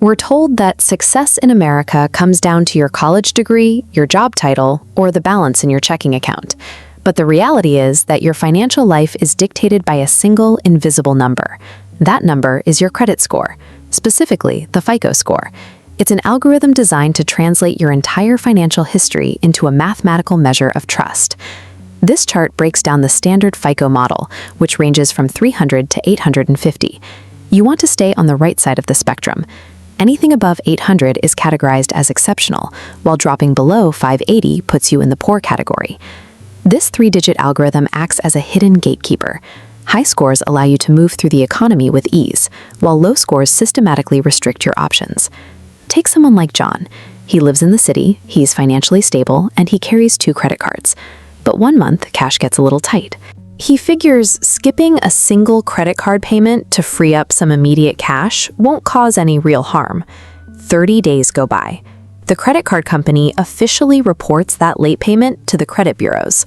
We're told that success in America comes down to your college degree, your job title, or the balance in your checking account. But the reality is that your financial life is dictated by a single invisible number. That number is your credit score, specifically the FICO score. It's an algorithm designed to translate your entire financial history into a mathematical measure of trust. This chart breaks down the standard FICO model, which ranges from 300 to 850. You want to stay on the right side of the spectrum. Anything above 800 is categorized as exceptional, while dropping below 580 puts you in the poor category. This three-digit algorithm acts as a hidden gatekeeper. High scores allow you to move through the economy with ease, while low scores systematically restrict your options. Take someone like John. He lives in the city, he's financially stable, and he carries 2 credit cards. But one month, cash gets a little tight. He figures skipping a single credit card payment to free up some immediate cash won't cause any real harm. 30 days go by. The credit card company officially reports that late payment to the credit bureaus.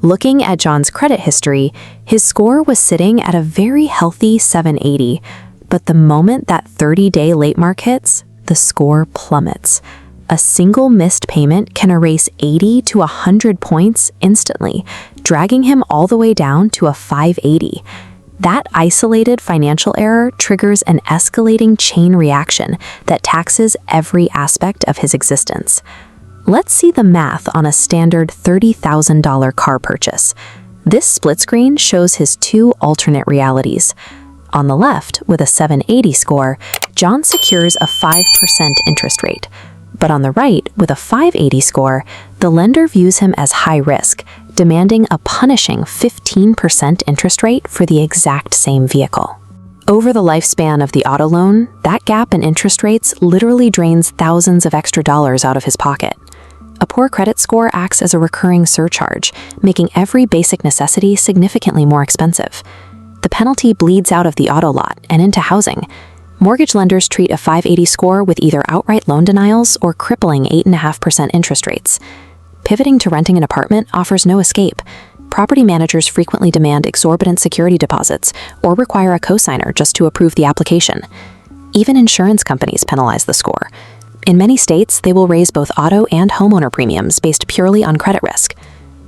Looking at John's credit history, his score was sitting at a very healthy 780, but the moment that 30-day late mark hits, the score plummets. A single missed payment can erase 80 to 100 points instantly, dragging him all the way down to a 580. That isolated financial error triggers an escalating chain reaction that taxes every aspect of his existence. Let's see the math on a standard $30,000 car purchase. This split screen shows his 2 alternate realities. On the left, with a 780 score, John secures a 5% interest rate. But on the right, with a 580 score, the lender views him as high risk, demanding a punishing 15% interest rate for the exact same vehicle. Over the lifespan of the auto loan, that gap in interest rates literally drains thousands of extra dollars out of his pocket. A poor credit score acts as a recurring surcharge, making every basic necessity significantly more expensive. The penalty bleeds out of the auto lot and into housing. Mortgage lenders treat a 580 score with either outright loan denials or crippling 8.5% interest rates. Pivoting to renting an apartment offers no escape. Property managers frequently demand exorbitant security deposits or require a cosigner just to approve the application. Even insurance companies penalize the score. In many states, they will raise both auto and homeowner premiums based purely on credit risk.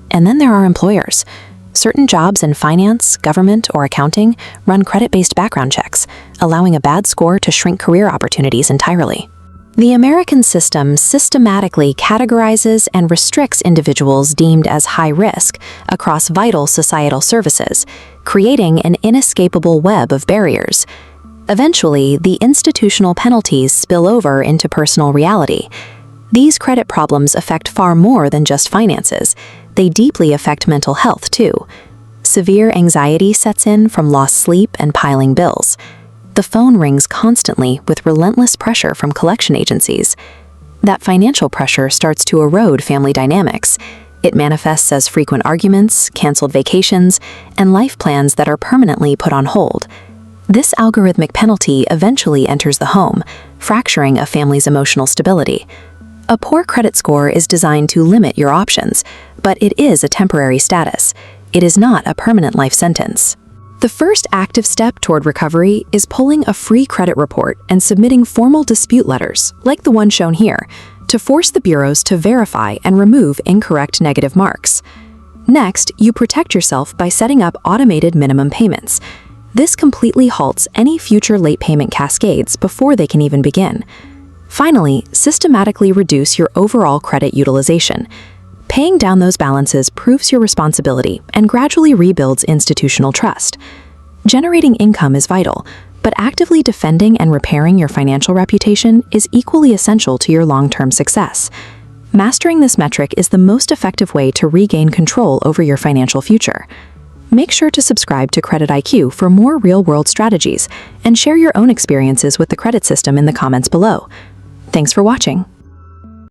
And then there are employers. Certain jobs in finance, government, or accounting run credit-based background checks, allowing a bad score to shrink career opportunities entirely. The American system systematically categorizes and restricts individuals deemed as high risk across vital societal services, creating an inescapable web of barriers. Eventually, the institutional penalties spill over into personal reality. These credit problems affect far more than just finances. They deeply affect mental health, too. Severe anxiety sets in from lost sleep and piling bills. The phone rings constantly with relentless pressure from collection agencies. That financial pressure starts to erode family dynamics. It manifests as frequent arguments, canceled vacations, and life plans that are permanently put on hold. This algorithmic penalty eventually enters the home, fracturing a family's emotional stability. A poor credit score is designed to limit your options, but it is a temporary status. It is not a permanent life sentence. The first active step toward recovery is pulling a free credit report and submitting formal dispute letters, like the one shown here, to force the bureaus to verify and remove incorrect negative marks. Next, you protect yourself by setting up automated minimum payments. This completely halts any future late payment cascades before they can even begin. Finally, systematically reduce your overall credit utilization. Paying down those balances proves your responsibility and gradually rebuilds institutional trust. Generating income is vital, but actively defending and repairing your financial reputation is equally essential to your long-term success. Mastering this metric is the most effective way to regain control over your financial future. Make sure to subscribe to Credit IQ for more real-world strategies and share your own experiences with the credit system in the comments below. Thanks for watching.